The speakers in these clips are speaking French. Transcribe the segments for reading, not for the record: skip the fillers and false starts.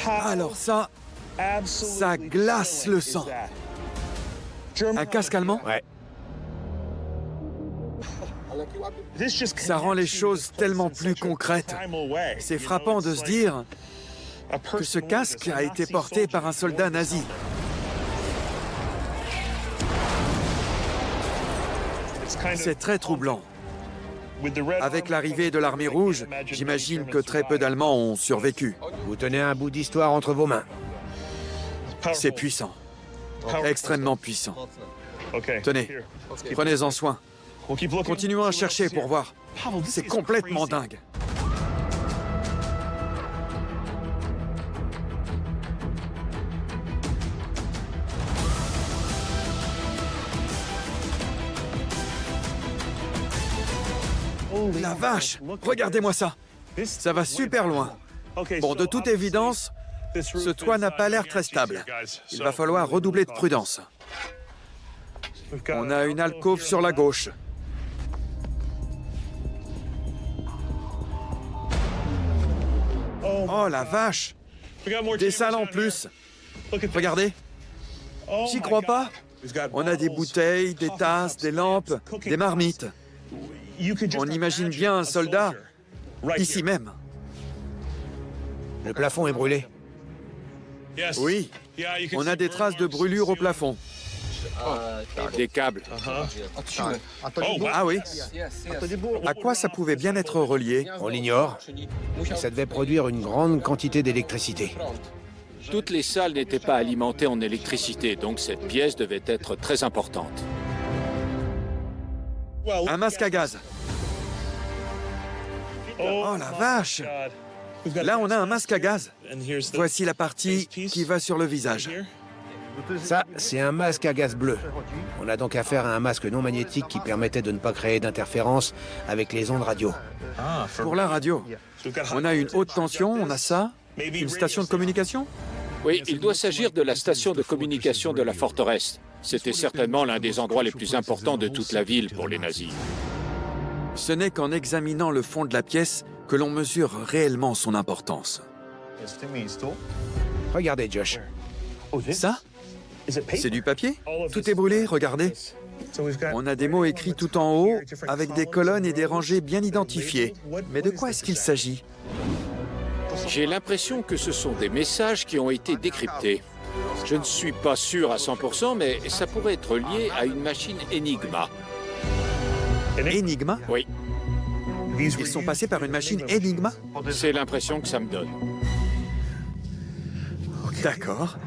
Alors ça glace le sang. Un casque allemand? Ouais. Ça rend les choses tellement plus concrètes. C'est frappant de se dire que ce casque a été porté par un soldat nazi. C'est très troublant. Avec l'arrivée de l'armée rouge, j'imagine que très peu d'Allemands ont survécu. Vous tenez un bout d'histoire entre vos mains. C'est puissant. Extrêmement puissant. Tenez, prenez-en soin. Continuons à chercher pour voir. C'est complètement dingue. La vache! Regardez-moi ça! Ça va super loin. Bon, de toute évidence, ce toit n'a pas l'air très stable. Il va falloir redoubler de prudence. On a une alcôve sur la gauche. Oh la vache! Des salles en plus. Regardez. J'y crois pas. On a des bouteilles, des tasses, des lampes, des marmites. On imagine bien un soldat ici même. Le plafond est brûlé. Oui, on a des traces de brûlure au plafond. Des câbles. Ah oui? À quoi ça pouvait bien être relié? On l'ignore. Ça devait produire une grande quantité d'électricité. Toutes les salles n'étaient pas alimentées en électricité, donc cette pièce devait être très importante. Un masque à gaz. Oh la vache! Là, on a un masque à gaz. Voici la partie qui va sur le visage. Ça, c'est un masque à gaz bleu. On a donc affaire à un masque non magnétique qui permettait de ne pas créer d'interférence avec les ondes radio. Pour la radio, on a une haute tension, on a ça, une station de communication. Oui, il doit s'agir de la station de communication de la forteresse. C'était certainement l'un des endroits les plus importants de toute la ville pour les nazis. Ce n'est qu'en examinant le fond de la pièce que l'on mesure réellement son importance. Regardez, Josh. Ça? C'est du papier? Tout est brûlé, regardez. On a des mots écrits tout en haut, avec des colonnes et des rangées bien identifiées. Mais de quoi est-ce qu'il s'agit? J'ai l'impression que ce sont des messages qui ont été décryptés. Je ne suis pas sûr à 100%, mais ça pourrait être lié à une machine Enigma. Enigma? Oui, Ils sont passés par une machine Enigma? c'est l'impression que ça me donne. D'accord.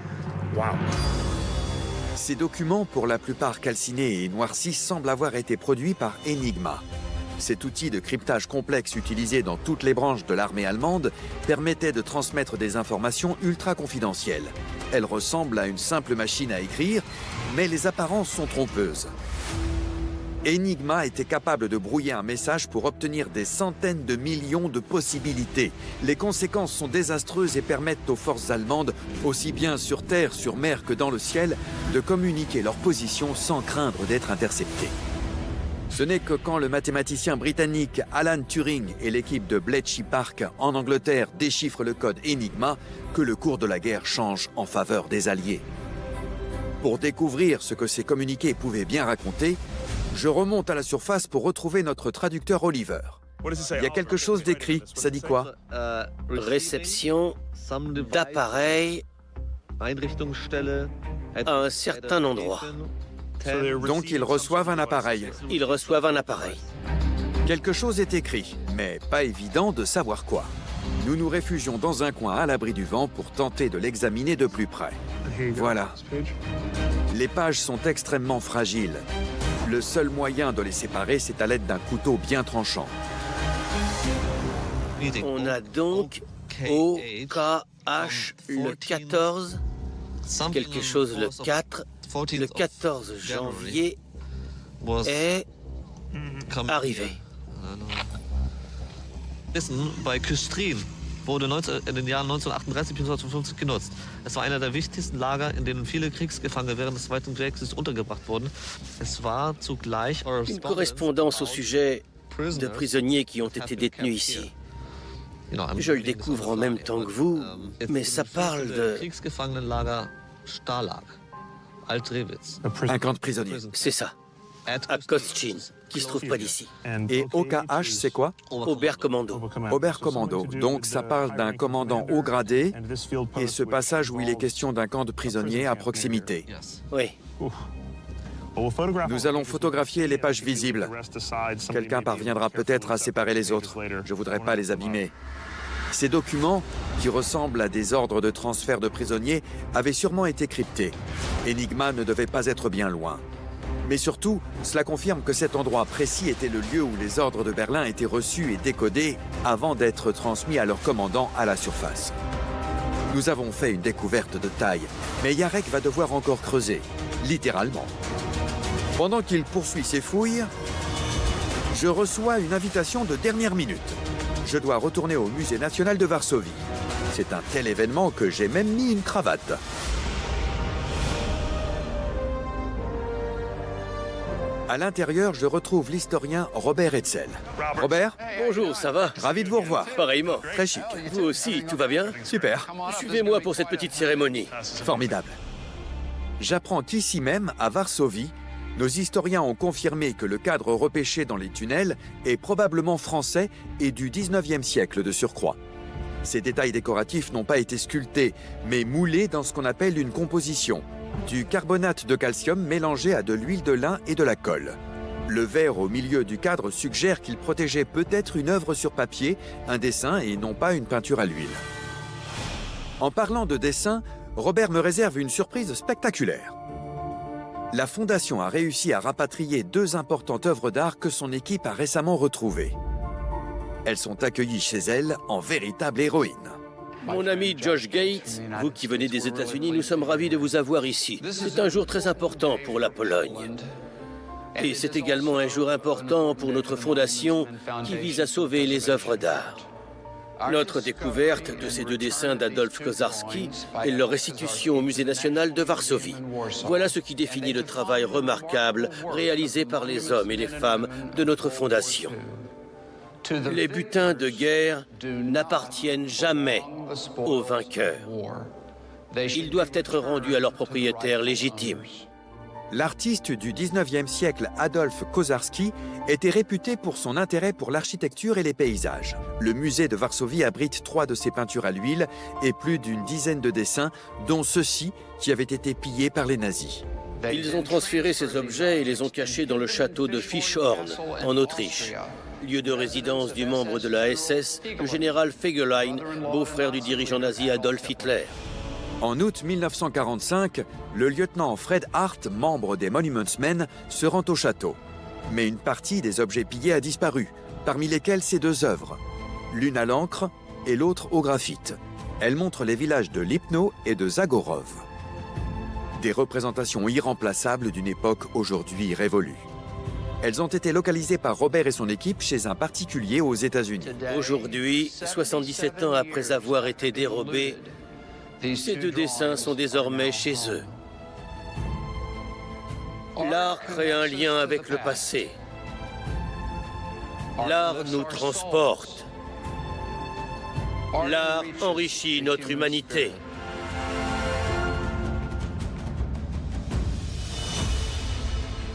Ces documents, pour la plupart calcinés et noircis, semblent avoir été produits par Enigma. Cet outil de cryptage complexe utilisé dans toutes les branches de l'armée allemande permettait de transmettre des informations ultra confidentielles. Elle ressemble à une simple machine à écrire, mais les apparences sont trompeuses. Enigma était capable de brouiller un message pour obtenir des centaines de millions de possibilités. Les conséquences sont désastreuses et permettent aux forces allemandes, aussi bien sur terre, sur mer que dans le ciel, de communiquer leur position sans craindre d'être interceptés. Ce n'est que quand le mathématicien britannique Alan Turing et l'équipe de Bletchley Park en Angleterre déchiffrent le code Enigma que le cours de la guerre change en faveur des Alliés. Pour découvrir ce que ces communiqués pouvaient bien raconter, je remonte à la surface pour retrouver notre traducteur Oliver. Il y a quelque chose d'écrit, ça dit quoi? Réception d'appareils à un certain endroit. Donc ils reçoivent un appareil. Ils reçoivent un appareil. Quelque chose est écrit, mais pas évident de savoir quoi. Nous nous réfugions dans un coin à l'abri du vent pour tenter de l'examiner de plus près. Voilà. Les pages sont extrêmement fragiles. Le seul moyen de les séparer, c'est à l'aide d'un couteau bien tranchant. On a donc OKH le 14, quelque chose le 4, le 14 janvier est arrivé. Bei Küstrin wurde in den Jahren 1938 bis 1950 genutzt. Es war einer der wichtigsten Lager, in denen viele Kriegsgefangene während des Zweiten Weltkriegs untergebracht wurden. Es war zugleich Une correspondance au sujet de prisonniers qui ont été détenus ici. Je le découvre en même temps que vous, mais ça parle de... Kriegsgefangenenlager Stalag, Alt-Rewitz. Un camp de prisonniers. C'est ça, à Koschin, qui se trouve près d'ici. Et OKH, c'est quoi? Oberkommando. Oberkommando. Donc ça parle d'un commandant haut gradé et ce passage où il est question d'un camp de prisonniers à proximité. Oui. Nous allons photographier les pages visibles. Quelqu'un parviendra peut-être à séparer les autres. Je voudrais pas les abîmer. Ces documents, qui ressemblent à des ordres de transfert de prisonniers, avaient sûrement été cryptés. Enigma ne devait pas être bien loin. Mais surtout, cela confirme que cet endroit précis était le lieu où les ordres de Berlin étaient reçus et décodés avant d'être transmis à leur commandant à la surface. Nous avons fait une découverte de taille, mais Yarek va devoir encore creuser, littéralement. Pendant qu'il poursuit ses fouilles, je reçois une invitation de dernière minute. Je dois retourner au Musée national de Varsovie. C'est un tel événement que j'ai même mis une cravate. À l'intérieur, je retrouve l'historien Robert Hetzel. Robert, Bonjour, ça va? ravi de vous revoir. Pareillement. Très chic. Vous aussi, tout va bien? Super. Suivez-moi pour cette petite cérémonie. Formidable. J'apprends qu'ici même, à Varsovie, nos historiens ont confirmé que le cadre repêché dans les tunnels est probablement français et du 19e siècle de surcroît. Ces détails décoratifs n'ont pas été sculptés, mais moulés dans ce qu'on appelle une composition, du carbonate de calcium mélangé à de l'huile de lin et de la colle. Le verre au milieu du cadre suggère qu'il protégeait peut-être une œuvre sur papier, un dessin et non pas une peinture à l'huile. En parlant de dessin, Robert me réserve une surprise spectaculaire. La Fondation a réussi à rapatrier 2 importantes œuvres d'art que son équipe a récemment retrouvées. Elles sont accueillies chez elle en véritable héroïne. Mon ami Josh Gates, vous qui venez des États-Unis, nous sommes ravis de vous avoir ici. C'est un jour très important pour la Pologne. Et c'est également un jour important pour notre fondation qui vise à sauver les œuvres d'art. Notre découverte de ces 2 dessins d'Adolf Korzarski et leur restitution au Musée national de Varsovie. Voilà ce qui définit le travail remarquable réalisé par les hommes et les femmes de notre fondation. Les butins de guerre n'appartiennent jamais aux vainqueurs. Ils doivent être rendus à leurs propriétaires légitimes. L'artiste du 19e siècle Adolf Korzarski était réputé pour son intérêt pour l'architecture et les paysages. Le musée de Varsovie abrite 3 de ses peintures à l'huile et plus d'une dizaine de dessins, dont ceux-ci qui avaient été pillés par les nazis. Ils ont transféré ces objets et les ont cachés dans le château de Fischhorn, en Autriche, lieu de résidence du membre de la SS, le général Fegelein, beau-frère du dirigeant nazi Adolf Hitler. En août 1945, le lieutenant Fred Hart, membre des Monuments Men, se rend au château. Mais une partie des objets pillés a disparu, parmi lesquels ces 2 œuvres, l'une à l'encre et l'autre au graphite. Elles montrent les villages de Lipno et de Zagorov. Des représentations irremplaçables d'une époque aujourd'hui révolue. Elles ont été localisées par Robert et son équipe chez un particulier aux États-Unis. Aujourd'hui, 77 ans après avoir été dérobés, ces 2 dessins sont désormais chez eux. L'art crée un lien avec le passé. L'art nous transporte. L'art enrichit notre humanité.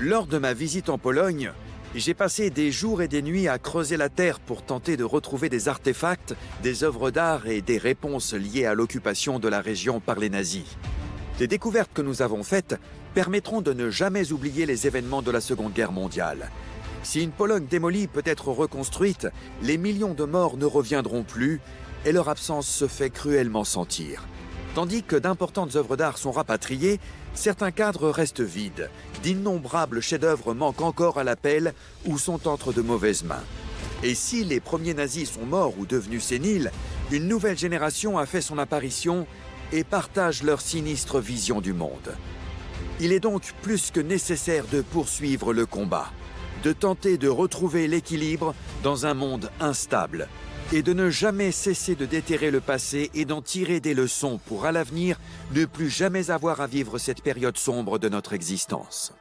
Lors de ma visite en Pologne, j'ai passé des jours et des nuits à creuser la terre pour tenter de retrouver des artefacts, des œuvres d'art et des réponses liées à l'occupation de la région par les nazis. Les découvertes que nous avons faites permettront de ne jamais oublier les événements de la Seconde Guerre mondiale. Si une Pologne démolie peut être reconstruite, les millions de morts ne reviendront plus et leur absence se fait cruellement sentir. Tandis que d'importantes œuvres d'art sont rapatriées, certains cadres restent vides. D'innombrables chefs-d'œuvre manquent encore à l'appel ou sont entre de mauvaises mains. Et si les premiers nazis sont morts ou devenus séniles, une nouvelle génération a fait son apparition et partage leur sinistre vision du monde. Il est donc plus que nécessaire de poursuivre le combat, de tenter de retrouver l'équilibre dans un monde instable et de ne jamais cesser de déterrer le passé et d'en tirer des leçons pour à l'avenir ne plus jamais avoir à vivre cette période sombre de notre existence.